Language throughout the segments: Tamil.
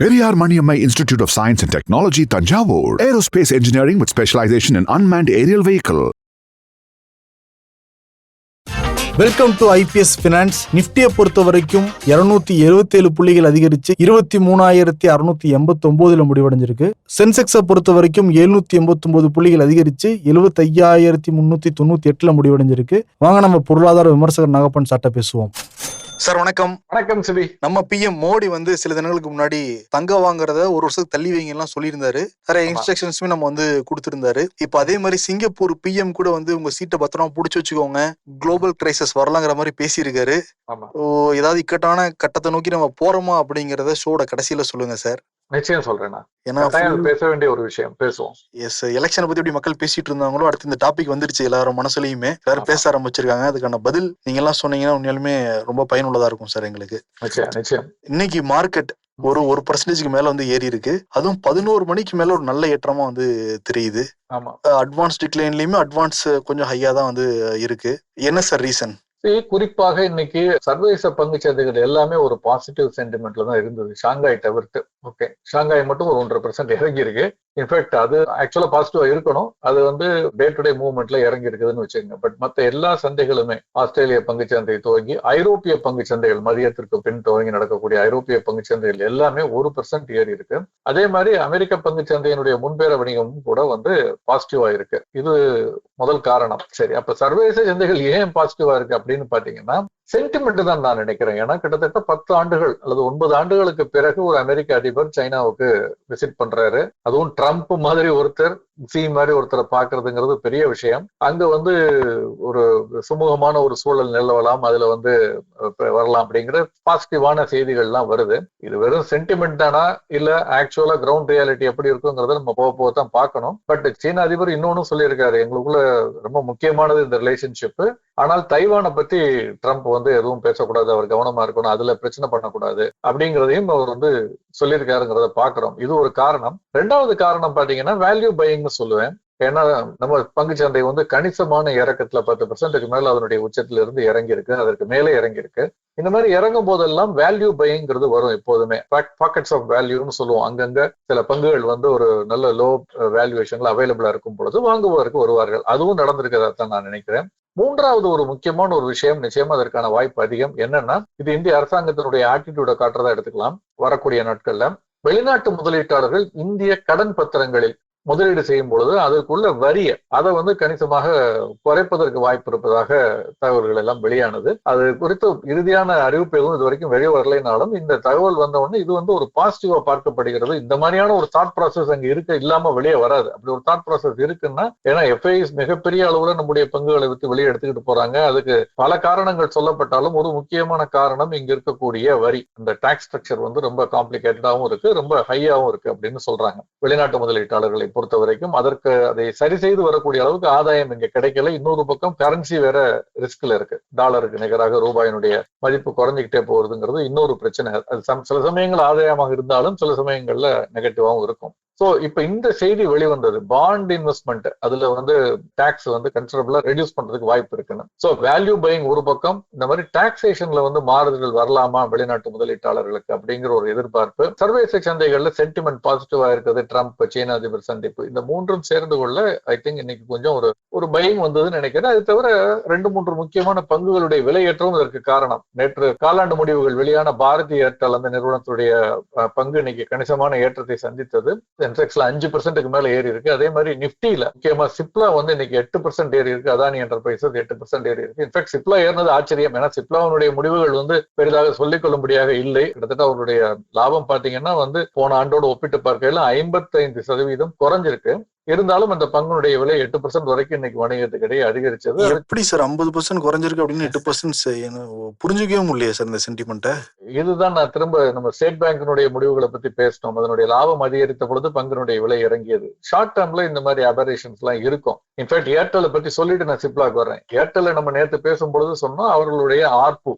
Periyar Maniammai Institute of Science and Technology, Tanjavur. Aerospace engineering with specialization in unmanned aerial vehicle. Welcome to IPS Finance. நிஃப்டியை பொறுத்த வரைக்கும் 277 புள்ளிகள் அதிகரிச்சு 23,689 முடிவடைஞ்சிருக்கு. சென்செக்ஸை பொறுத்த வரைக்கும் 789 புள்ளிகள் அதிகரிச்சு 75,398 முடிவடைஞ்சிருக்கு. வாங்க நம்ம பொருளாதார விமர்சகர் நாகப்பன் சார்ட்ட பேசுவோம். சார் வணக்கம். வணக்கம் சிவி. நம்ம பிஎம் மோடி சில தினங்களுக்கு முன்னாடி தங்கம் வாங்குறத ஒரு வருஷத்துக்கு தள்ளி வைங்க எல்லாம் சொல்லியிருந்தாரு. நிறைய இன்ஸ்ட்ரக்ஷன்ஸுமே நம்ம கொடுத்திருந்தாரு. இப்ப அதே மாதிரி சிங்கப்பூர் பிஎம் கூட உங்க சீட்டை பத்திரமா புடிச்சு வச்சுக்கோங்க, குளோபல் கிரைசிஸ் வரலாங்கிற மாதிரி பேசியிருக்காரு. ஏதாவது இக்கட்டான கட்டத்தை நோக்கி நம்ம போறோமா அப்படிங்கறத ஷோட கடைசியில சொல்லுங்க சார். நிச்சயம் சொல்றேன். ஏன்னா பேச வேண்டிய ஒரு விஷயம் பேசுவோம். எஸ், எலெக்ஷனை பத்தி எப்படி மக்கள் பேசிட்டு இருந்தாங்களோ அடுத்து இந்த டாபிக் வந்துருச்சு. எல்லாரும் மனசுலயுமே எல்லாரும் பேச ஆரம்பிச்சிருக்காங்க. அதுக்கான பதில் நீங்க எல்லாம் சொன்னீங்கன்னா உண்மையாலுமே ரொம்ப பயனுள்ளதா இருக்கும் சார் எங்களுக்கு. நிச்சயம். இன்னைக்கு மார்க்கெட் ஒரு 1% மேல ஏறி இருக்கு. அதுவும் 11 மணிக்கு மேல ஒரு நல்ல ஏற்றமா தெரியுது. அட்வான்ஸ் டிக்ளைன்லயுமே அட்வான்ஸ் கொஞ்சம் ஹையா தான் இருக்கு. என்ன சார் ரீசன்? குறிப்பாக இன்னைக்கு சர்வதேச பங்கு சந்தைகள் எல்லாமே ஒரு பாசிட்டிவ் சென்டிமெண்ட்ல தான் இருந்தது, ஷாங்காய் தவிர்த்து. ஓகே, ஷாங்காய் மட்டும் ஒரு 1.5% இறங்கி இருக்கு. இன்ஃபேக்ட் அது ஆக்சுவலா பாசிட்டிவா இருக்கணும். அது டே டு டே மூவ்மெண்ட்ல இறங்கி இருக்குதுன்னு வச்சுக்கோங்க. பட் மத்த எல்லா சந்தைகளுமே, ஆஸ்திரேலிய பங்கு சந்தை துவங்கி ஐரோப்பிய பங்கு சந்தைகள், மதியத்திற்கு பின் துவங்கி நடக்கக்கூடிய ஐரோப்பிய பங்கு சந்தைகள் எல்லாமே 1% ஏறி இருக்கு. அதே மாதிரி அமெரிக்க பங்கு சந்தையினுடைய முன்பேற வணிகமும் கூட பாசிட்டிவா இருக்கு. இது முதல் காரணம். சரி, அப்ப சர்வதேச சந்தைகள் ஏன் பாசிட்டிவா இருக்கு அப்படின்னு பாத்தீங்கன்னா சென்டிமெண்ட் தான் நான் நினைக்கிறேன். ஏன்னா கிட்டத்தட்ட 10 ஆண்டுகள் அல்லது 9 ஆண்டுகளுக்கு பிறகு ஒரு அமெரிக்க அதிபர் சைனாவுக்கு விசிட் பண்றாரு. அதுவும் ட்ரம்ப் மாதிரி ஒருத்தர், சி மாதிரி ஒருத்தரை பாக்குறதுங்கிறது பெரிய விஷயம். அங்க ஒரு சுமூகமான ஒரு சூழல் நிலவலாம், அதுல வரலாம் அப்படிங்கிற பாசிட்டிவான செய்திகள் எல்லாம் வருது. இது வெறும் சென்டிமெண்ட் தானா இல்ல ஆக்சுவலா கிரவுண்ட் ரியாலிட்டி எப்படி இருக்குங்கிறத நம்ம போக தான் பார்க்கணும். பட் சீன அதிபர் இன்னொன்னு சொல்லியிருக்காரு, எங்களுக்குள்ள ரொம்ப முக்கியமானது இந்த ரிலேஷன்ஷிப். ஆனால் தைவானை பத்தி ட்ரம்ப் எதுவும் பேசக்கூடாது, அவர் கவனமா இருக்கணும், அதுல பிரச்சனை பண்ணக்கூடாது அப்படிங்கிறதையும் அவர் சொல்லியிருக்காருங்கிறத பாக்குறோம். இது ஒரு காரணம். 2வது காரணம் பாத்தீங்கன்னா வேல்யூ பையிங்னு சொல்லுவேன். ஏன்னா நம்ம பங்குச்சந்தை கணிசமான இறக்கத்துல 10%க்கு மேல அதனுடைய உச்சத்துல இருந்து இறங்கி இருக்கு, அதற்கு மேலே இறங்கி இருக்கு. இந்த மாதிரி இறங்கும் போதெல்லாம் வேல்யூ பைங்கிறது வரும் எப்போதுமே. பாக்கெட்ஸ் ஆஃப் வேல்யூன்னு சொல்லுவோம். அங்கங்க சில பங்குகள் ஒரு நல்ல லோ வேல்யூவேஷன்ல அவைலபிளா இருக்கும் பொழுது வாங்குவதற்கு வருவார்கள். அதுவும் நடந்திருக்கிறதா தான் நான் நினைக்கிறேன். 3வது ஒரு முக்கியமான ஒரு விஷயம், நிச்சயமா அதற்கான வாய்ப்பு அதிகம். என்னன்னா, இது இந்திய அரசாங்கத்தினுடைய ஆட்டிடியூட காட்டுறதா எடுத்துக்கலாம். வரக்கூடிய நாட்கள்ல வெளிநாட்டு முதலீட்டாளர்கள் இந்திய கடன் பத்திரங்களில் முதலீடு செய்யும் பொழுது அதற்குள்ள வரிய அதை கணிசமாக குறைப்பதற்கு வாய்ப்பு இருப்பதாக தகவல்கள் எல்லாம் வெளியானது. அது குறித்து இறுதியான அறிவிப்பு எதுவும் இது வரைக்கும் வெளியே வரலைனாலும் இந்த தகவல் வந்தவுடனே இது ஒரு பாசிட்டிவா பார்க்கப்படுகிறது. இந்த மாதிரியான ஒரு தாட் ப்ராசஸ் அங்க இல்லாம வெளியே வராது. அப்படி ஒரு தாட் ப்ராசஸ் இருக்குன்னா, ஏன்னா எஃப்ஐஸ் மிகப்பெரிய அளவுல நம்முடைய பங்குகளை விட்டு வெளியே எடுத்துக்கிட்டு போறாங்க. அதுக்கு பல காரணங்கள் சொல்லப்பட்டாலும் ஒரு முக்கியமான காரணம் இங்க இருக்கக்கூடிய வரி. இந்த டாக்ஸ் ஸ்ட்ரக்சர் ரொம்ப காம்ப்ளிகேட்டடாகவும் இருக்கு, ரொம்ப ஹையாவும் இருக்கு அப்படின்னு சொல்றாங்க. வெளிநாட்டு முதலீட்டாளர்களை பொறுத்த வரைக்கும் அதற்கு அதை சரி செய்து வரக்கூடிய அளவுக்கு ஆதாயம் இங்க கிடைக்கல. இன்னொரு பக்கம் கரன்சி வேற ரிஸ்க்ல இருக்கு. டாலருக்கு நிகராக ரூபாயினுடைய மதிப்பு குறைஞ்சிக்கிட்டே போகுதுங்கிறது இன்னொரு பிரச்சனை. அது சில சமயங்கள் ஆதாயமாக இருந்தாலும் சில சமயங்கள்ல நெகட்டிவாகவும் இருக்கும். சோ இப்ப இந்த செய்தி வெளிவந்தது, பாண்ட் இன்வெஸ்ட்மெண்ட் அதுல டாக்ஸ் கன்சிடரபிளா ரெடியூஸ் பண்றதுக்கு வாய்ப்பு இருக்குன்னு. சோ வேல்யூ பையிங் ஒரு பக்கம், இந்த மாதிரி டாக்ஸேஷன்ல மாறுதல்கள் வரலாமா வெளிநாட்டு முதலீட்டாளர்களுக்கு அப்படிங்கிற ஒரு எதிர்பார்ப்பு. சர்வதேச சந்தைகள்ல சென்டிமெண்ட் பாசிட்டிவா இருக்குது. ட்ரம்ப் சீன அதிபர் சந்திப்பு, இந்த மூன்றும் சேர்ந்து கொள்ள ஐ திங்க் இன்னைக்கு கொஞ்சம் ஒரு பையிங் வந்ததுன்னு நினைக்கிறேன். அது தவிர 2-3 முக்கியமான பங்குகளுடைய விலையேற்றமும் இதற்கு காரணம். நேற்று காலாண்டு முடிவுகள் வெளியான பாரதி ஏர்டெல் அந்த நிறுவனத்துடைய பங்கு இன்னைக்கு கணிசமான ஏற்றத்தை சந்தித்தது. சென்செக்ஸ்ல 5%க்கு மேல ஏறி இருக்கு. அதே மாதிரி நிப்டில முக்கியமா சிப்லா இன்னைக்கு 8% ஏறி இருக்கு. அதானி என்டர்பிரைசஸ் 8% ஏறி இருக்கு. இன்ஃபேக்ட் சிப்லா ஏறினது ஆச்சரியம். ஏன்னா சிப்லாவுடைய முடிவுகள் பெரிதாக சொல்லிக் கொள்ளும்படியாக இல்லை. கிட்டத்தட்ட அவருடைய லாபம் பாத்தீங்கன்னா போன ஆண்டோடு ஒப்பிட்டு பார்க்கையில 55% குறைஞ்சிருக்கு. இருந்தாலும் அந்த பங்குடைய விலை 8% வரைக்கும் இன்னைக்கு வணிகத்துக்கு இடையே அதிகரிச்சது. எப்படி சார் 50% குறைஞ்சிருக்கு அப்படின்னு 8% புரிஞ்சுக்கவே முடியல சார் இந்த சென்டிமெண்ட்டை. இதுதான் நான் திரும்ப நம்ம ஸ்டேட் பேங்கினுடைய முடிவுகளை பத்தி பேசணும். அதனுடைய லாபம் அதிகரித்த பொழுது பங்கினுடைய விலை இறங்கியது. ஷார்ட் டேர்ம்ல இந்த மாதிரி அபரேஷன்ஸ் எல்லாம் இருக்கும். இன்ஃபேக்ட் ஏர்டெல் பத்தி சொல்லிட்டு நான் சிப்லாக்கு வர்றேன். ஏர்டெல் நம்ம நேற்று பேசும்பொழுது சொன்னோம், அவர்களுடைய ஆர்பு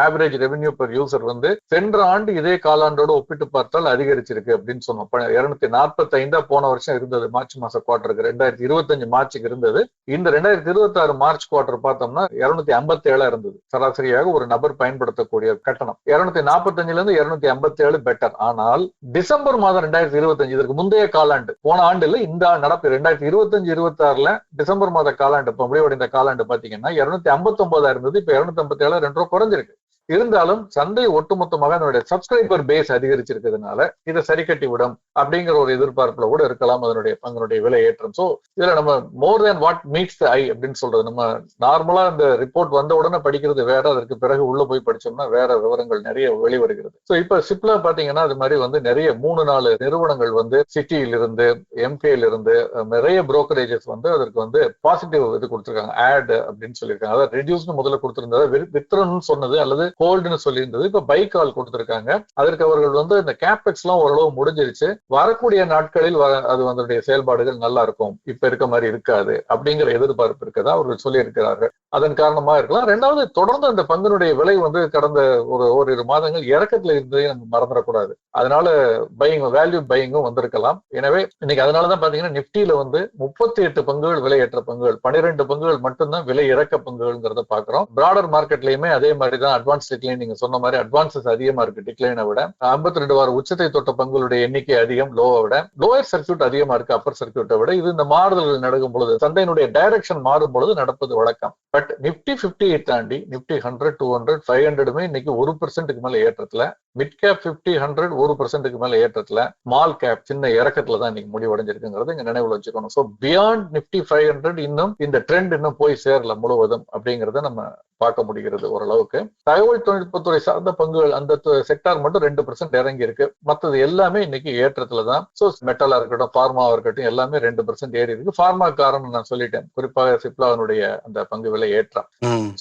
ஆவரேஜ் ரெவென்யூ பெர் யூசர் வந்து சென்ற ஆண்டு இதே காலாண்டோட ஒப்பிட்டு பார்த்தால் அதிகரிச்சிருக்கு அப்படின்னு சொன்னோம். 245 போன வருஷம் இருந்தது மார்ச் மாச குவார்டருக்கு, 2025 மார்ச்சுக்கு இருந்தது. இந்த 2026 மார்ச் குவார்டர் பார்த்தோம்னா 257 இருந்தது சராசரியாக ஒரு நபர் பயன்படுத்தக்கூடிய கட்டணம். 245 இருந்து 257 பெட்டர். ஆனால் டிசம்பர் மாதம் 2025 இதற்கு முந்தைய காலாண்டு, போன ஆண்டு இல்ல இந்த நடப்பு 2025-26 டிசம்பர் மாத காலாண்டு இப்ப முடிவடைந்த காலாண்டு பாத்தீங்கன்னா 259 இருந்தது. இப்ப 257 2 ரூபா குறைஞ்சிருக்கு. இருந்தாலும் சந்தை ஒட்டுமொத்தமாக அதனுடைய சப்ஸ்கிரைபர் பேஸ் அதிகரிச்சிருக்கிறதுனால இதை சரி கட்டி விடும் அப்படிங்கிற ஒரு எதிர்பார்ப்புல கூட இருக்கலாம் அதனுடைய விலை ஏற்றம். சோ இதுல நம்ம மோர் தேன் வாட் மீட்ஸ் த ஐ அப்படின்னு சொல்றது, நம்ம நார்மலா இந்த ரிப்போர்ட் வந்த உடனே படிக்கிறது வேற, அதற்கு பிறகு உள்ள போய் படிச்சோம்னா வேற விவரங்கள் நிறைய வெளிவருகிறது. சோ இப்ப சிப்லா பாத்தீங்கன்னா அது மாதிரி வந்து நிறைய 3-4 நிறுவனங்கள் வந்து சிட்டியில இருந்து எம்கேல இருந்து நிறைய புரோக்கரேஜஸ் வந்து அதற்கு வந்து பாசிட்டிவ் இது கொடுத்திருக்காங்க, ஆட் அப்படின்னு சொல்லியிருக்காங்க. அதாவது ரெடியூஸ்னு முதல்ல கொடுத்திருந்தது, வித்ரன்னு சொன்னது அல்லது ஹோல்டுன்னு சொல்லியிருந்தது, இப்ப பை கால் கொடுத்திருக்காங்க. அதற்கு அவர்கள் வந்து இந்த கேபெக்ஸ் எல்லாம் ஓரளவு முடிஞ்சிருச்சு, வரக்கூடிய நாட்களில் அது அதனுடைய செயல்பாடுகள் நல்லா இருக்கும், இப்ப இருக்க மாதிரி இருக்காது அப்படிங்கிற எதிர்பார்ப்பு இருக்கதா அவர்கள் சொல்லி இருக்கிறார்கள். அதன் காரணமா இருக்கலாம். ரெண்டாவது, தொடர்ந்து அந்த பங்கினுடைய விலை வந்து கடந்த ஓரிரு மாதங்கள் இறக்கத்துல இருந்ததை நம்ம மறந்துடக்கூடாது. அதனால வேல்யூ பையிங்கும் வந்திருக்கலாம். எனவே இன்னைக்கு அதனாலதான் பாத்தீங்கன்னா நிப்டியில வந்து 38 பங்குகள் விலையேற்ற பங்குகள், 12 பங்குகள் மட்டும்தான் விலை இறக்க பங்குகள்ங்கிறத பாக்குறோம். பிராடர் மார்க்கெட்லயுமே அதே மாதிரி தான் அட்வான்ஸ் டிக்ளைன், நீங்க சொன்ன மாதிரி அட்வான்சஸ் அதிகமா இருக்கு டிக்ளைனை விட. 52 வார உச்சத்தை தொட்ட பங்குகளுடைய எண்ணிக்கை அதிகம் லோவை விட, லோயர் சர்க்யூட் அதிகமா இருக்கு அப்பர் சர்க்யூட்டை விட. இது இந்த மாறுதல்கள் நடக்கும் பொழுது, சந்தையினுடைய டைரக்ஷன் மாறும் பொழுது நடப்பது வழக்கம். பட் நிப்டி 50 தாண்டி நிப்டி 100, 200, 500 இன்னைக்கு 1% மேல ஏற்றத்துல, மிட் கேப் 50, 100 1% மேல ஏற்றத்துல, ஸ்மால் கேப் சின்ன இறக்கத்துல தான் இன்னைக்கு முடிவடைஞ்சிருக்குங்கிறது இங்க நினைவுல வச்சுக்கணும். சோ பியாண்ட் நிப்டி 500 இன்னும் இந்த ட்ரெண்ட் இன்னும் போய் சேரல முழுவதும் அப்படிங்கறத நம்ம பார்க்க முடிகிறது ஓரளவுக்கு. தகவல் தொழில்நுட்பத்துறை சார்ந்த பங்குகள் அந்த செக்டார் மட்டும் 2% இறங்கி இருக்கு. மற்றது எல்லாமே இன்னைக்கு ஏற்றத்துல தான். சோ மெட்டலா இருக்கட்டும், பார்மாவா இருக்கட்டும், எல்லாமே 2% ஏறி இருக்கு. பார்மா காரணம் நான் சொல்லிட்டேன், குறிப்பாக சிப்லாவினுடைய அந்த பங்கு விலை ஏற்றம்.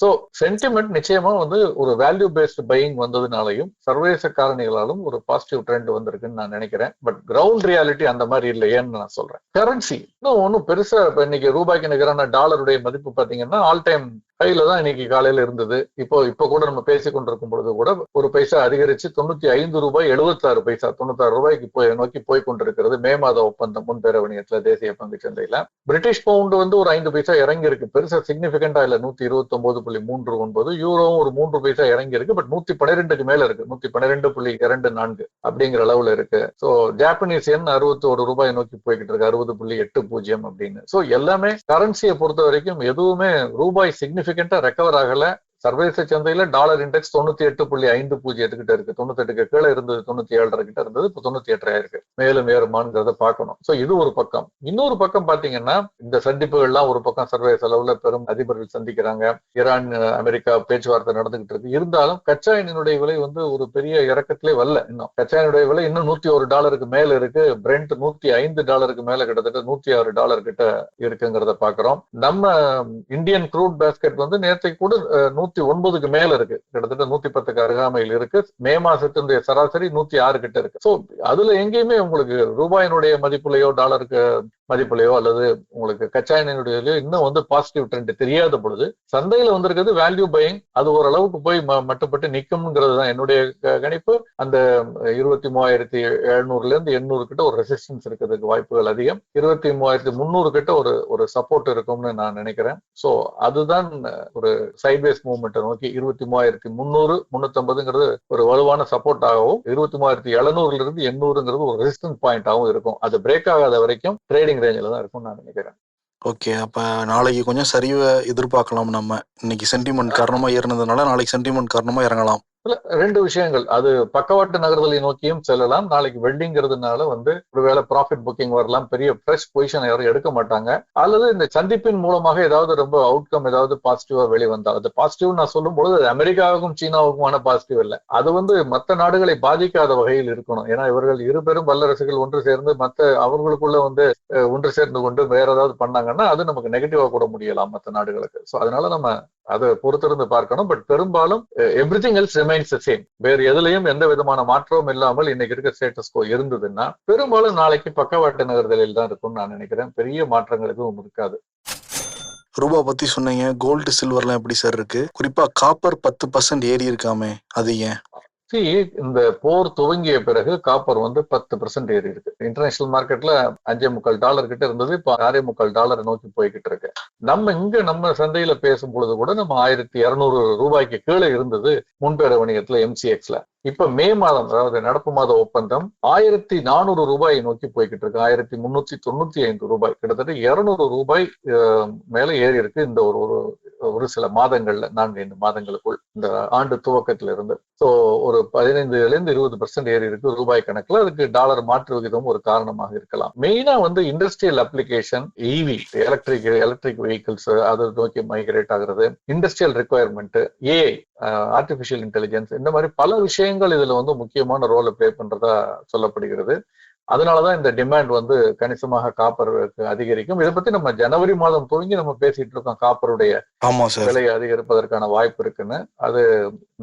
சோ சென்டிமெண்ட் நிச்சயமா வந்து ஒரு வேல்யூ பேஸ்ட் பையிங் வந்ததுனாலையும் சர்வதேச காரணிகளாலும் ஒரு பாசிட்டிவ் ட்ரெண்ட் வந்திருக்குன்னு நான் நினைக்கிறேன். பட் கிரவுண்ட் ரியாலிட்டி அந்த மாதிரி இல்லையேன்னு நான் சொல்றேன். கரன்சி இன்னும் ஒன்னும் பெருசா இன்னைக்கு ரூபாய்க்கு நிகரான டாலருடைய மதிப்பு பாத்தீங்கன்னா ஆல் டைம் ஹைல தான் இன்னைக்கு காலையில இருந்தது. இப்போ கூட நம்ம பேசிக் கொண்டிருக்கும் பொழுது கூட ஒரு பைசா அதிகரிச்சு 95 ரூபாய் 76 பைசா 96 ரூபாய்க்கு நோக்கி போய் கொண்டிருக்கிறது. மே மாத ஒப்பந்தம் முன்பேரவணியத்துல தேசிய பங்கு சந்தையில. பிரிட்டிஷ் பவுண்ட் வந்து ஒரு 5 பைசா இறங்கி இருக்கு, பெருசா சிக்னிபிகண்டா இல்ல, 129.39. யூரோவும் ஒரு 3 பைசா இறங்கி இருக்கு, பட் 112க்கு மேல இருக்கு, 112.24 அப்படிங்கிற அளவுல இருக்கு. சோ ஜாப்பனீஸ் எண் 61 ரூபாய் நோக்கி போய்கிட்டு இருக்கு, 60.80 அப்படின்னு. சோ எல்லாமே கரன்சியை பொறுத்த வரைக்கும் எதுவுமே ரூபாய் சிக்னிபிகண்டா ரெக்கவர் ஆகல. சர்வதேச சந்தையில டாலர் இண்டெக்ஸ் 98.50 கிட்ட இருக்கு. 98க்கு கீழே இருந்தது, 97.5 கிட்ட இருந்தது, இப்போ 98 இருக்கு. மேலும் ஏறுமாங்கிறத பார்க்கணும். சோ இது ஒரு பக்கம். இன்னொரு பக்கம் பாத்தீங்கன்னா இந்த சந்திப்புகள்லாம் ஒரு பக்கம் சர்வதேச அளவுல பெரும் அதிபர்கள் சந்திக்கிறாங்க, ஈரான் அமெரிக்கா பேச்சுவார்த்தை நடந்துகிட்டு இருக்கு. இருந்தாலும் கச்சா எண்ணெயினுடைய விலை வந்து ஒரு பெரிய இறக்கத்திலே வரல. இன்னும் கச்சா எண்ணெயுடைய விலை இன்னும் $101 மேல இருக்கு. பிரெண்ட் $105 மேல கிட்டத்தட்ட $106 கிட்ட இருக்குங்கிறத பாக்குறோம். நம்ம இந்தியன் க்ரூட் பேஸ்கெட் வந்து நேற்றைக்கு கூட 109க்கு மேல இருக்கு, கிட்டத்தட்ட 110க்கு அருகாமையில் இருக்கு. மே மாசத்தினுடைய சராசரி 106 கிட்ட இருக்கு. சோ அதுல எங்கேயுமே உங்களுக்கு ரூபாயினுடைய மதிப்புலையோ டாலருக்கு மதிப்புலையோ அல்லது உங்களுக்கு கச்சா எண்ணெயுடைய இன்னும் வந்து பாசிட்டிவ் ட்ரெண்ட் தெரியாத பொழுது சந்தையில வந்திருக்கிறது வேல்யூ பையிங். அது ஓரளவுக்கு போய் மட்டுப்பட்டு நிக்கும்ங்கிறது தான் என்னுடைய கணிப்பு. அந்த 23,700 இருந்து 800 கிட்ட ஒரு ரெசிஸ்டன்ஸ் இருக்கிறதுக்கு வாய்ப்புகள் அதிகம். 23,300 கிட்ட ஒரு சப்போர்ட் இருக்கும்னு நான் நினைக்கிறேன். சோ அதுதான் ஒரு சைட்வேஸ் மூவ்மெண்ட் நோக்கி 23,300 350 ஒரு வலுவான சப்போர்ட் ஆகவும், 23,700 இருந்து 800 ஒரு ரெசிஸ்டன்ஸ் பாயிண்ட் ஆகவும் இருக்கும். அது பிரேக் ஆகாத வரைக்கும் ட்ரேடிங் ரேஞ்சில தான் இருக்கும் நான் நினைக்கிறேன். ஓகே, அப்ப நாளைக்கு கொஞ்சம் சரிவை எதிர்பார்க்கலாம். நம்ம இன்னைக்கு சென்டிமெண்ட் காரணமா ஏறினதுனால நாளைக்கு சென்டிமெண்ட் காரணமா இறங்கலாம். ரெண்டு விஷயங்கள், அது பக்கவாட்டு நகர்தலை நோக்கியும் செல்லலாம். நாளைக்கு வெல்டிங்கிறதுனால வந்து ஒருவேளை ப்ராஃபிட் புக்கிங் வரலாம், பெரிய ஃப்ரெஷ் பொசிஷன் யாரும் எடுக்க மாட்டாங்க. அல்லது இந்த சந்திப்பின் மூலமாக ஏதாவது ரொம்ப அவுட்கம் ஏதாவது பாசிட்டிவா வெளிவந்தால், அது பாசிட்டிவ் நான் சொல்லும் பொழுது அது அமெரிக்காவுக்கும் சீனாவுக்குமான பாசிட்டிவ் இல்லை, அது வந்து மற்ற நாடுகளை பாதிக்காத வகையில் இருக்கணும். ஏன்னா இவர்கள் இருபெரும் வல்லரசுகள் ஒன்று சேர்ந்து மற்ற அவர்களுக்குள்ள வந்து ஒன்று சேர்ந்து கொண்டு வேற ஏதாவது பண்ணாங்கன்னா அது நமக்கு நெகட்டிவா கூட முடியலாம் மற்ற நாடுகளுக்கு. ஸோ அதனால நம்ம அதை பொறுத்திருந்து பார்க்கணும். பட் பெரும்பாலும் everything else remains the same. வேறு எதுலையும் எந்த விதமான மாற்றமும் இல்லாமல் இன்னைக்கு இருக்க ஸ்டேட்டஸ் கோ இருந்ததுன்னா பெரும்பாலும் நாளைக்கு பக்கவாட்டு நகர்தலில் தான் இருக்கும்னு நான் நினைக்கிறேன். பெரிய மாற்றங்கள் எதுவும் இருக்காது. ரூபா பத்தி சொன்னீங்க, கோல்டு சில்வர்லாம் எப்படி சார் இருக்கு? குறிப்பா காப்பர் 10% ஏறி இருக்காமே, அது ஏன்? இந்த போர் துவங்கிய பிறகு காப்பர் வந்து 10% ஏறி இருக்கு. இன்டர்நேஷனல் மார்க்கெட்ல $5.25 கிட்ட இருந்தது, இப்ப $6.25 நோக்கி போய்கிட்டு இருக்கு. நம்ம சந்தையில பேசும் பொழுது கூட நம்ம 1200 கீழே இருந்தது முன்பேர வணிகத்துல MCXல. இப்ப மே மாதம், அதாவது நடப்பு மாத ஒப்பந்தம் $1400 நோக்கி போய்கிட்டு இருக்கு. $1395, கிட்டத்தட்ட $200 மேல ஏறி இருக்கு இந்த ஒரு சில மாதங்கள்ல, 4-5 மாதங்களுக்குள், இந்த ஆண்டு துவக்கத்துல இருந்து. சோ ஒரு 15-20% ஏறி இருக்கு ரூபாய் கணக்குல. அதுக்கு டாலர் மாற்று விகிதம் ஒரு காரணமாக இருக்கலாம். மெயினா வந்து industrial application, EV, electric vehicles, அதை நோக்கி மைக்ரேட் ஆகுறது, industrial requirement, AI, artificial intelligence, இந்த மாதிரி பல விஷயங்கள் இதுல வந்து முக்கியமான ரோலை பிளே பண்றதா சொல்லப்படுகிறது. அதனாலதான் இந்த டிமாண்ட் வந்து கணிசமாக காப்பருக்கு அதிகரிக்கும். இதை பத்தி நம்ம ஜனவரி மாதம் துவங்கி நம்ம பேசிட்டு இருக்கோம், காப்பருடைய விலை அதிகரிப்பதற்கான வாய்ப்பு இருக்குன்னு. அது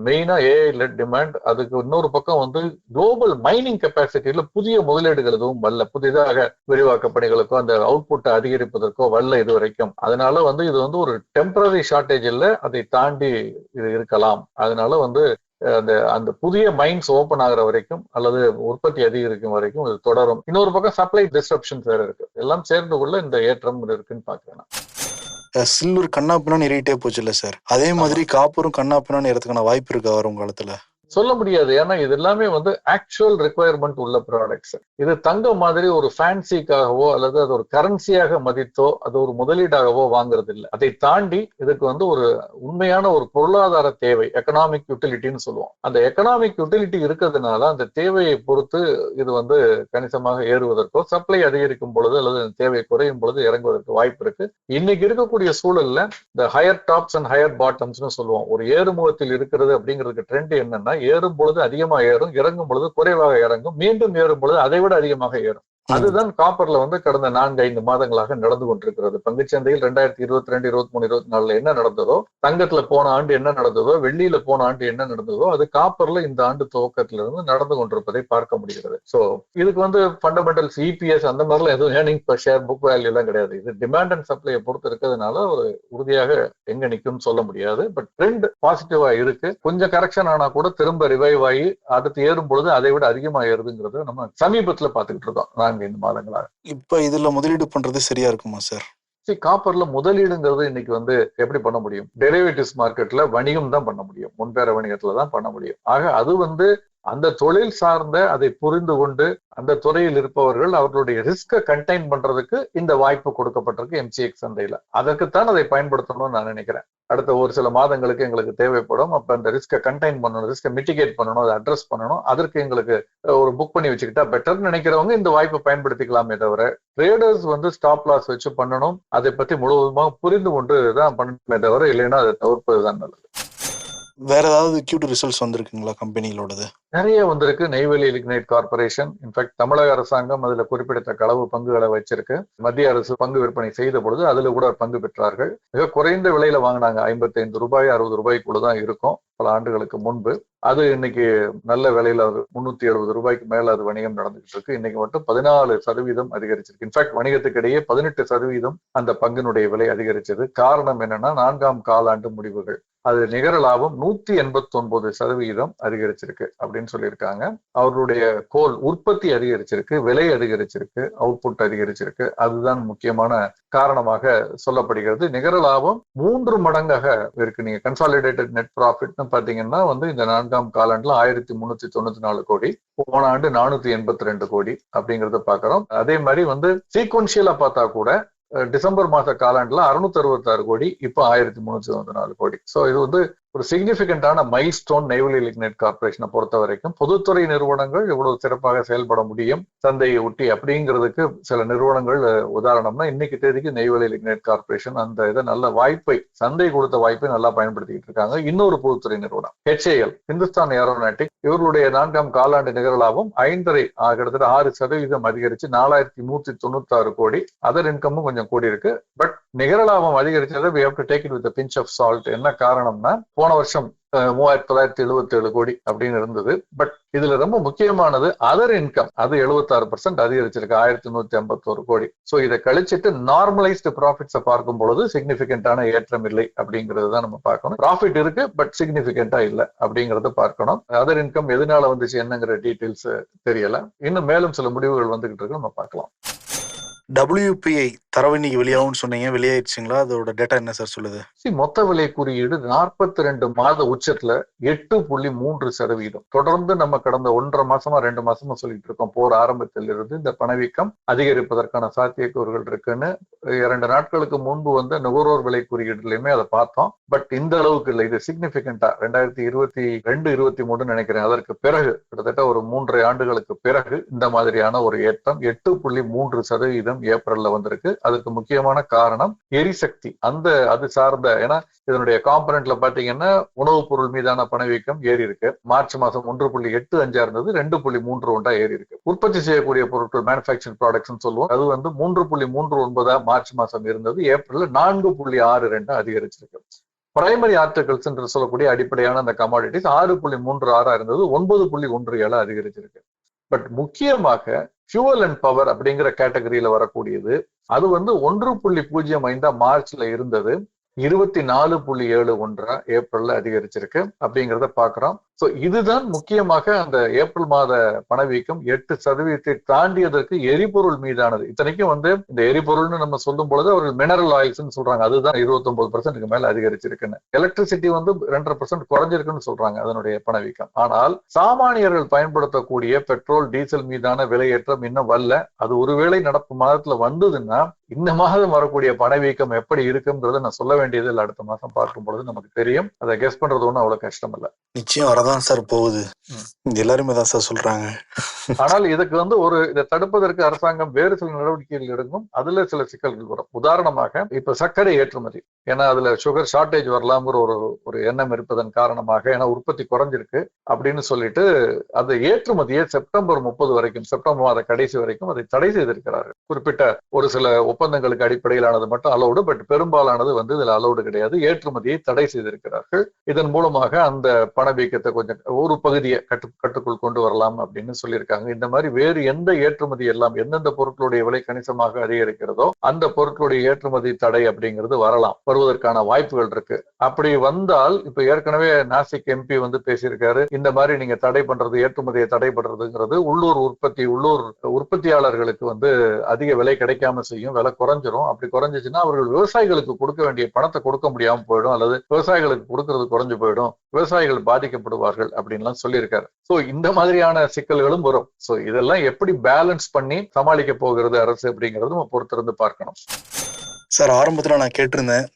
மெயினா AI லெட் டிமாண்ட். அதுக்கு இன்னொரு பக்கம் வந்து குளோபல் மைனிங் கெப்பாசிட்டியில புதிய முதலீடுகள் எதுவும் வரல, புதிதாக விரிவாக்க பணிகளுக்கோ அந்த அவுட்புட்டை அதிகரிப்பதற்கோ வரல இது வரைக்கும். அதனால வந்து இது வந்து ஒரு டெம்பரரி ஷார்டேஜ் இல்ல, அதை தாண்டி இது இருக்கலாம். அதனால வந்து அந்த புதிய மைன்ஸ் ஓபன் ஆகுற வரைக்கும் அல்லது உற்பத்தி அதிகரிக்கும் வரைக்கும் இது தொடரும். இன்னொரு பக்கம் சப்ளை டிஸ்ரப்ஷன்ஸ் வேற இருக்கு. எல்லாம் சேர்ந்து கொள்ள இந்த ஏற்றம் இருக்குன்னு பாக்குறேன். சில்வர் கண்ணாப்பினான்னு ஏறிட்டே போச்சு இல்ல சார், அதே மாதிரி காப்பரும் கண்ணாப்பினான்னு ஏறதுக்கான வாய்ப்பு இருக்கா வரும் காலத்துல? சொல்ல முடியாது. ஏன்னா இது எல்லாமே வந்து ஆக்சுவல் ரெக்குவயர்மெண்ட் உள்ள ப்ராடக்ட்ஸ். இது தங்கம் மாதிரி ஒரு ஃபேன்சிக்காகவோ அல்லது அது ஒரு கரன்சியாக மதித்தோ அது ஒரு முதலீடாகவோ வாங்குறது இல்லை. அதை தாண்டி இதுக்கு வந்து ஒரு உண்மையான ஒரு பொருளாதார தேவை, எக்கனாமிக் யூட்டிலிட்டின்னு சொல்லுவோம். அந்த எக்கனாமிக் யூட்டிலிட்டி இருக்கிறதுனால அந்த தேவையை பொறுத்து இது வந்து கணிசமாக ஏறுவதற்கோ, சப்ளை அதிகரிக்கும் பொழுது அல்லது தேவை குறையும் பொழுது இறங்குவதற்கு வாய்ப்பு இருக்கு. இன்னைக்கு இருக்கக்கூடிய சூழல்ல இந்த ஹையர் டாப்ஸ் அண்ட் ஹையர் பாட்டம்ஸ்னு சொல்லுவோம். ஒரு ஏறுமுகத்தில் இருக்கிறது அப்படிங்கிறதுக்கு ட்ரெண்ட் என்னன்னா, ஏறும் பொழுது அதிகமா ஏறும், இறங்கும் பொழுது குறைவாக இறங்கும், மீண்டும் ஏறும் பொழுது அதை விட அதிகமாக ஏறும். அதுதான் காப்பர்ல வந்து கடந்த 4-5 மாதங்களாக நடந்து கொண்டிருக்கிறது. பங்குச்சந்தையில் 2022, 23, 24 என்ன நடந்ததோ, தங்கத்துல போன ஆண்டு என்ன நடந்ததோ, வெள்ளியில போன ஆண்டு என்ன நடந்ததோ, அது காப்பர்ல இந்த ஆண்டு துவக்கத்துல இருந்து நடந்து கொண்டிருப்பதை பார்க்க முடிகிறது. சோ இதுக்கு வந்து ஃபண்டமெண்டல்ஸ், EPS அந்த மாதிரிலாம் எதுவும் earning per share, book value எல்லாம் கிடையாது. இது டிமாண்ட் அண்ட் சப்ளையை பொறுத்து இருக்கிறதுனால ஒரு உறுதியாக எங்க நிக்கும்னு சொல்ல முடியாது. பட் ட்ரெண்ட் பாசிட்டிவா இருக்கு. கொஞ்சம் கரெக்ஷன் ஆனா கூட திரும்ப ரிவைவ் ஆகி அடுத்து ஏறும் பொழுது அதை விட அதிகமா ஏறுதுங்கிறது நம்ம சமீபத்துல பாத்துக்கிட்டு இருக்கோம் 4-5 மாதங்களாக. இப்ப இதுல முதலீடு பண்றது சரியா இருக்குமா சார்? காப்பர்ல முதலீடுங்கிறது இன்னைக்கு வந்து எப்படி பண்ண முடியும்? டெரிவேட்டிவ்ஸ் மார்க்கெட்ல வணிகம் தான் பண்ண முடியும், முன்பேர வணிகத்துல தான் பண்ண முடியும். ஆக அது வந்து அந்த தொழில் சார்ந்த, அதை புரிந்து கொண்டு அந்த துறையில் இருப்பவர்கள் அவர்களுடைய ரிஸ்கை கண்டெயின் பண்றதுக்கு இந்த வாய்ப்பு கொடுக்கப்பட்டிருக்கு MCX சந்தையில. அதற்குத்தான் அதை பயன்படுத்தணும்னு நான் நினைக்கிறேன். அடுத்த ஒரு சில மாதங்களுக்கு எங்களுக்கு தேவைப்படும். அப்ப அந்த ரிஸ்கை கண்டெயின் பண்ணணும், ரிஸ்கை மிட்டிகேட் பண்ணணும், அதை அட்ரஸ் பண்ணணும். அதற்கு எங்களுக்கு ஒரு புக் பண்ணி வச்சுக்கிட்டா பெட்டர்னு நினைக்கிறவங்க இந்த வாய்ப்பை பயன்படுத்திக்கலாமே தவிர, ட்ரேடர்ஸ் வந்து ஸ்டாப் லாஸ் வச்சு பண்ணணும், அதை பத்தி முழுவதுமாக புரிந்து கொண்டு தான் பண்ணணுமே தவிர, இல்லைன்னா அதை தவிர்ப்பதுதான் நல்லது. வேற ஏதாவது Q2 ரிசல்ட்ஸ் வந்திருக்குங்களா கம்பெனிகளோடது? நிறைய வந்திருக்கு. நெய்வேலி லிக்னைட் கார்பரேஷன், இன்ஃபேக்ட் தமிழக அரசாங்கம் அதுல குறிப்பிட்ட களவு பங்குகளை வச்சிருக்கு. மத்திய அரசு பங்கு விற்பனை செய்த பொழுது அதுல கூட பங்கு பெற்றார்கள். மிக குறைந்த விலையில வாங்கினாங்க, $55, $60 இருக்கும் பல ஆண்டுகளுக்கு முன்பு. அது இன்னைக்கு நல்ல விலையில $370 மேல அது வணிகம் நடந்துகிட்டு இருக்கு. இன்னைக்கு மட்டும் 14% அதிகரிச்சிருக்கு. இன்ஃபேக்ட் வணிகத்துக்கு இடையே 18% அந்த பங்கினுடைய விலை அதிகரிச்சது. காரணம் என்னன்னா, 4ஆம் காலாண்டு முடிவுகள், அது நிகர லாபம் 189% அதிகரிச்சிருக்கு அப்படின்னு சொல்லியிருக்காங்க. அவர்களுடைய கோல் உற்பத்தி அதிகரிச்சிருக்கு, விலை அதிகரிச்சிருக்கு, அவுட்புட் அதிகரிச்சிருக்கு. அதுதான் முக்கியமான காரணமாக சொல்லப்படுகிறது. நிகர லாபம் 3 மடங்காக இருக்கு. நீங்க கன்சாலிடேட்டட் நெட் ப்ராஃபிட் பாத்தீங்கன்னா வந்து இந்த 4ஆம் காலாண்டுல 1394 கோடி, போன ஆண்டு 482 கோடி அப்படிங்கறத பாக்குறோம். அதே மாதிரி வந்து சீக்வன்ஷியலா பார்த்தா கூட டிசம்பர் மாச காலாண்டுல 666 கோடி, இப்ப 1394 கோடி. சோ இது வந்து ஒரு சிக்னிபிகண்டான மைல்ஸ்டோன் நெய்வேலி லிக்னைட் கார்பரேஷனை பொறுத்த வரைக்கும். பொதுத்துறை நிறுவனங்கள் எவ்வளவு சிறப்பாக செயல்பட முடியும் சந்தையை ஒட்டி அப்படிங்கிறதுக்கு சில நிறுவனங்கள் உதாரணம்னா, இன்னைக்கு தேதிக்கு நெய்வேலி லிக்னைட் கார்பரேஷன் அந்த இதை நல்ல வாய்ப்பை, சந்தை கொடுத்த வாய்ப்பை நல்லா பயன்படுத்திக்கிட்டு இருக்காங்க. இன்னொரு பொதுத்துறை நிறுவனம் HAL, ஹிந்துஸ்தான் ஏரோநாட்டிக், இவர்களுடைய 4ஆம் காலாண்டு நிகர லாபம் 5.5 கிட்டத்தட்ட 6% அதிகரிச்சு 4196 கோடி. அதர் இன்கமும் கொஞ்சம் கூடி இருக்கு. பட் நிகர லாபம் அதிகரிச்சதை we have to take it with a pinch of salt. என்ன காரணம்னா, போன வருஷம் 3977 கோடி அப்படின்னு இருந்தது. பட் இதுல ரொம்ப முக்கியமானது அதர் இன்கம், அது 76% அதிகரிச்சிருக்கு, 1151 கோடி. சோ இதை கழிச்சிட்டு நார்மலைஸ்டு ப்ராஃபிட்ஸை பார்க்கும் பொழுது சிக்னிபிகண்டான ஏற்றம் இல்லை அப்படிங்கிறது தான் நம்ம பார்க்கணும். ப்ராஃபிட் இருக்கு பட் சிக்னிபிகண்டா இல்லை அப்படிங்கறத பார்க்கணும். அதர் இன்கம் எதனால வந்துச்சு என்னங்கிற டீடைல்ஸ் தெரியல. இன்னும் மேலும் சில முடிவுகள் வந்துகிட்டு இருக்கு, நம்ம பார்க்கலாம். WPI தரவு இன்னைக்கு வெளியாகும்னு சொன்னீங்க, வெளியாயிடுச்சுங்களா? அதோட டேட்டா என்ன சார் சொல்லுது? மொத்த விலை குறியீடு 42 மாத உச்சத்துல 8.3%. தொடர்ந்து நம்ம கடந்த 1.5 மாசமா 2 மாசமா சொல்லிட்டு இருக்கோம், போர் ஆரம்பத்தில் இருந்து இந்த பணவீக்கம் அதிகரிப்பதற்கான சாத்தியக்கூறுகள் இருக்குன்னு. 2 நாட்களுக்கு முன்பு வந்து நுகர்வோர் விலை குறியீடுலயுமே அதை பார்த்தோம். பட் இந்த அளவுக்கு இல்லை, இது சிக்னிபிகண்டா 2022-23 நினைக்கிறேன், அதற்கு பிறகு கிட்டத்தட்ட ஒரு 3 ஆண்டுகளுக்கு பிறகு இந்த மாதிரியான ஒரு ஏற்றம் 8.3% ஏப்ரல்ல வந்திருக்கு. அதுக்கு முக்கியமான காரணம் எரிசக்தி, அது சார்ந்த, ஏன்னா இதனுடைய காம்பனன்ட்ல பாத்தீங்கன்னா உணவுப் பொருள் மீதான பணவீக்கம் ஏறி இருக்கு. மார்ச் மாசம் 1.85 இருந்தது, 2.31 ஏறி இருக்கு. உற்பத்தி செய்யக்கூடிய பொருட்கள் மேனுஃபேக்சர் ப்ராடக்ட்ஸ் சொல்லுவோம், அது வந்து 3.39 மார்ச் மாசம் இருந்தது, ஏப்ரல்ல 4.62 அதிகரிச்சிருக்கு. பிரைமரி ஆர்டிகல்ஸ் என்று சொல்லக்கூடிய அடிப்படையான அந்த கமாடிட்டிஸ் 6.36 இருந்தது, 9.17 அதிகரிச்சிருக்கு. பட் முக்கியமாக ஃபியூவல் அண்ட் பவர் அப்படிங்கிற கேட்டகரியில வரக்கூடியது, அது வந்து 1.05 மார்ச்ல இருந்தது, 24.71 ஏப்ரல்ல அதிகரிச்சிருக்கு அப்படிங்கிறத பாக்குறோம். சோ இதுதான் முக்கியமாக அந்த ஏப்ரல் மாத பணவீக்கம் 8% தாண்டியதற்கு எரிபொருள் மீதானது. இத்தனைக்கும் வந்து இந்த எரிபொருள்னு நம்ம சொல்லும் பொழுது அவர்கள் மினரல் ஆயில்ஸ் சொல்றாங்க, அதுதான் 29% மேல அதிகரிச்சிருக்குன்னு. எலக்ட்ரிசிட்டி வந்து 2% குறைஞ்சிருக்குன்னு சொல்றாங்க அதனுடைய பணவீக்கம். ஆனால் சாமானியர்கள் பயன்படுத்தக்கூடிய பெட்ரோல் டீசல் மீதான விலையேற்றம் இன்னும் வரல. அது ஒருவேளை நடப்பு மாதத்துல வந்ததுன்னா இந்த மாதம் வரக்கூடிய பணவீக்கம் எப்படி இருக்குங்கிறத நான் சொல்ல வேண்டியது இல்லை, அடுத்த மாசம் பார்க்கும் பொழுது நமக்கு தெரியும். அதை கெஸ் பண்றது ஒன்றும் அவ்வளவு கஷ்டம் இல்லை. நிச்சயம் வரதான் சார் போகுது, எல்லாருமே தான் சார் சொல்றாங்க. ஆனால் இதுக்கு வந்து இதை தடுப்பதற்கு அரசாங்கம் வேறு சில நடவடிக்கைகள் எடுக்கும், அதுல சில சிக்கல்கள் வரும். உதாரணமாக இப்ப சர்க்கரை ஏற்றுமதி, ஏன்னா அதுல சுகர் ஷார்டேஜ் வரலாம்ங்கிற ஒரு எண்ணம் இருப்பதன் காரணமாக, ஏன்னா உற்பத்தி குறைஞ்சிருக்கு அப்படின்னு சொல்லிட்டு அது ஏற்றுமதியை செப்டம்பர் 30 வரைக்கும், செப்டம்பர் மாத கடைசி வரைக்கும் அதை தடை செய்திருக்கிறாரு. குறிப்பிட்ட ஒரு சில ஒப்பந்தங்களுக்கு அடிப்படையிலானது மட்டும் அலௌடு, பட் பெரும்பாலானது வந்து இதுல அலௌடு கிடையாது. ஏற்றுமதியை தடை செய்திருக்கிறார்கள். இதன் மூலமாக அந்த பணவீக்கத்தை கொஞ்சம் ஒரு பகுதியை கட்டுக்குள் கொண்டு வரலாம் அப்படின்னு சொல்லியிருக்காங்க. இந்த மாதிரி வேறு எந்த ஏற்றுமதி எல்லாம் எந்தெந்த பொருட்களுடைய விலை கணிசமாக அதிகரிக்கிறதோ அந்த பொருட்களுடைய ஏற்றுமதி தடை அப்படிங்கிறது வருவதற்கான வாய்ப்புகள் இருக்கு. அப்படி வந்தால் இப்ப ஏற்கனவே நாசிக் எம்பி வந்து பேசியிருக்காரு, இந்த மாதிரி நீங்க தடை பண்றது, ஏற்றுமதியை தடை பண்றதுங்கிறது உள்ளூர் உற்பத்தியாளர்களுக்கு வந்து அதிக விலை கிடைக்காம செய்யும், விலை குறைஞ்சிரும். அப்படி குறைஞ்சிச்சுன்னா அவர்கள் விவசாயிகளுக்கு கொடுக்க வேண்டிய பணத்தை கொடுக்க முடியாம போயிடும், அல்லது விவசாயிகளுக்கு கொடுக்கறது குறைஞ்சு போயிடும், விவசாயிகள் பாதிக்கப்படுவார்கள் அப்படின்லாம் சொல்லியிருக்காரு. சோ இந்த மாதிரியான சிக்கல்களும் வரும். சோ இதெல்லாம் எப்படி பேலன்ஸ் பண்ணி சமாளிக்க போகிறது அரசு அப்படிங்கறது நம்ம பொறுத்திருந்து பார்க்கணும். சார், ஆரம்பத்துல நான் கேட்டிருந்தேன்,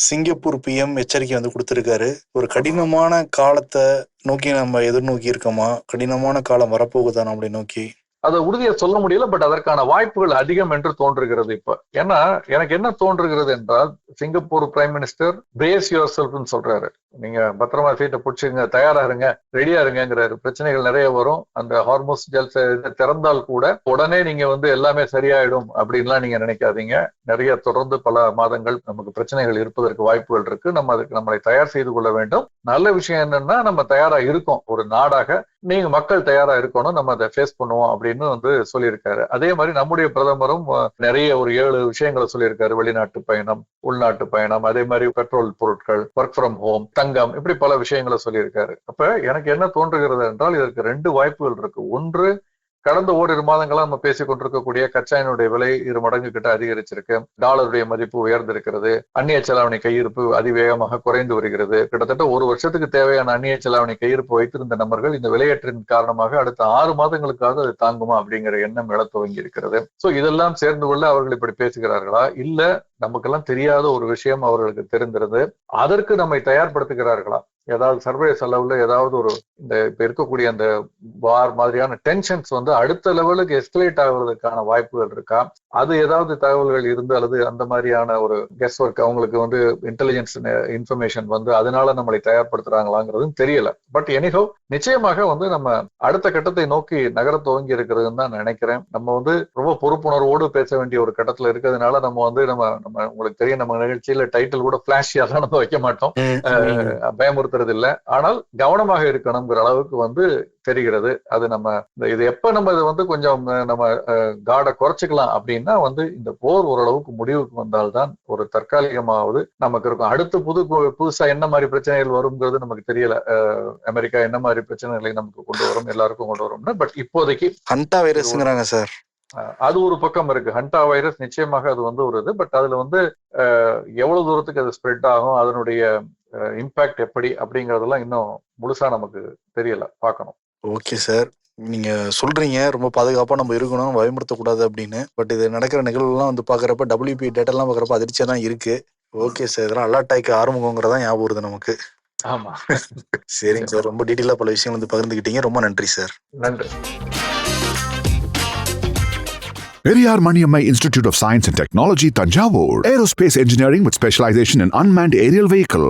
சிங்கப்பூர் PM எச்சரிக்கை வந்து கொடுத்திருக்காரு. ஒரு கடினமான காலத்தை நோக்கி நம்ம எதிர்நோக்கி இருக்கோமா, கடினமான காலம் வரப்போகுதா நம்மளை நோக்கி? அதை உறுதியா சொல்ல முடியல, பட் அதற்கான வாய்ப்புகள் அதிகம் என்று தோன்றுகிறது இப்ப. ஏன்னா எனக்கு என்ன தோன்றுகிறது என்றால், Singapore prime minister brace your செல்ஃப்னு சொல்றாரு, நீங்க பத்திரமா சீட்டை பிடிச்சுங்க, தயாரா இருங்க, ரெடியா இருங்கிறாரு. பிரச்சனைகள் நிறைய வரும், அந்த ஹார்மோஸ் ஜெல்ஸ் திறந்தால் கூட உடனே நீங்க வந்து எல்லாமே சரியாயிடும் அப்படின்லாம் நீங்க நினைக்காதீங்க. நிறைய தொடர்ந்து பல மாதங்கள் நமக்கு பிரச்சனைகள் இருப்பதற்கு வாய்ப்புகள் இருக்கு. நம்ம அதுக்கு நம்மளை தயார் செய்து கொள்ள வேண்டும். நல்ல விஷயம் என்னன்னா, நம்ம தயாரா இருக்கோம், ஒரு நாடாக நீங்க மக்கள் தயாரா இருக்கணும், நம்ம அதை ஃபேஸ் பண்ணுவோம் அப்படின்னு வந்து சொல்லியிருக்காரு. அதே மாதிரி நம்முடைய பிரதமரும் நிறைய ஒரு 7 விஷயங்களை சொல்லியிருக்காரு. வெளிநாட்டு பயணம், உள்நாட்டு பயணம், அதே மாதிரி பெட்ரோல் பொருட்கள், ஒர்க் ஃப்ரம் ஹோம், தங்கம், இப்படி பல விஷயங்களை சொல்லியிருக்காரு. அப்ப எனக்கு என்ன தோன்றுகிறது என்றால், இதற்கு 2 வாய்ப்புகள் இருக்கு. ஒன்று, கடந்த ஓரிரு மாதங்களா நம்ம பேசிக் கொண்டிருக்கக்கூடிய கச்சா எண்ணெயுடைய விலை 2 மடங்கு கிட்ட அதிகரிச்சிருக்கு, டாலருடைய மதிப்பு உயர்ந்திருக்கிறது, அந்நிய செலாவணி கையிருப்பு அதிவேகமாக குறைந்து வருகிறது. கிட்டத்தட்ட 1 வருஷத்துக்கு தேவையான அந்நிய செலாவணி கையிருப்பு வைத்திருந்த நபர்கள் இந்த விலையேற்றின் காரணமாக அடுத்த 6 மாதங்களுக்காக அது தாங்குமா அப்படிங்கிற எண்ணம் எழ துவங்கி இருக்கிறது. சோ இதெல்லாம் சேர்ந்து கொள்ள அவர்கள் இப்படி பேசுகிறார்களா, இல்ல நமக்கெல்லாம் தெரியாத ஒரு விஷயம் அவர்களுக்கு தெரிந்திருந்து அதற்கு நம்மை தயார்படுத்துகிறார்களா? ஏதாவது சர்வதேச அளவுல ஏதாவது ஒரு இந்த இப்ப இருக்கக்கூடிய அந்த வார் மாதிரியான டென்ஷன்ஸ் வந்து அடுத்த லெவலுக்கு எஸ்கலேட் ஆகுறதுக்கான வாய்ப்புகள் இருக்கா? அது ஏதாவது தகவல்கள் இருந்து, அல்லது அந்த மாதிரியான ஒரு கெஸ் ஒர்க் அவங்களுக்கு வந்து இன்டெலிஜென்ஸ் இன்ஃபர்மேஷன் வந்து அதனால நம்மளை தயார்படுத்துறாங்களாங்கிறதும் தெரியல. பட் எனிஹோ நிச்சயமாக வந்து நம்ம அடுத்த கட்டத்தை நோக்கி நகர துவங்கி இருக்கிறதுன்னு தான் நினைக்கிறேன். நம்ம வந்து ரொம்ப பொறுப்புணர்வோடு பேச வேண்டிய ஒரு கட்டத்துல இருக்கிறதுனால நம்ம வந்து நம்ம உங்களுக்கு தெரியும், நம்ம நிகழ்ச்சியில டைட்டில் கூட பிளாஷியா தான் நம்ம வைக்க மாட்டோம், பயமுறுத்த பயன்படுத்துறது இல்லை. ஆனால் கவனமாக இருக்கணுங்கிற அளவுக்கு வந்து தெரிகிறது. அது நம்ம இது எப்ப நம்ம இது வந்து கொஞ்சம் நம்ம கார்டை குறைச்சிக்கலாம் அப்படின்னா வந்து இந்த போர் ஓரளவுக்கு முடிவுக்கு வந்தால்தான் ஒரு தற்காலிகமாவது நமக்கு இருக்கும். அடுத்து புதுசா என்ன மாதிரி பிரச்சனைகள் வருங்கிறது நமக்கு தெரியல. அமெரிக்கா என்ன மாதிரி பிரச்சனைகளை நமக்கு கொண்டு வரும், எல்லாருக்கும் கொண்டு வரும்னு. பட் இப்போதைக்கு ஹண்டா வைரஸ்ங்கிறாங்க சார். அது ஒரு பக்கம் இருக்கு. ஹண்டா வைரஸ் நிச்சயமாக அது வந்து ஒரு இது. பட் அதுல வந்து எவ்வளவு தூரத்துக்கு அது ஸ்ப்ரெட் ஆகும், அதனுடைய இம்பாக்ட் எப்படி அப்படிங்கறதெல்லாம் இன்னும் முழுசா நமக்கு தெரியல, பார்க்கணும். ஓகே சார், நீங்க சொல்றீங்க ரொம்ப பாதுகாப்பா நம்ம இருக்கணும், பயமுறுத்தக்கூடாது அப்படின்னு. பட் இது நடக்கிற நிகழ்வுலாம் வந்து பாக்குறப்ப WP டேட்டா எல்லாம் பாக்குறப்ப அதிர்ச்சியா தான் இருக்கு. ஓகே சார், இதெல்லாம் அலர்ட் ஆயிக்க ஆரம்பிங்கிறதா ஞாபகம் வருது நமக்கு. ஆமா. சரிங்க சார், ரொம்ப டீட்டெயிலா பல விஷயங்கள் வந்து பகிர்ந்துக்கிட்டீங்க. ரொம்ப நன்றி சார். நன்றி. Periyar Maniammai Institute of Science and Technology, Tanjavur. Aerospace engineering with specialization in unmanned aerial vehicle.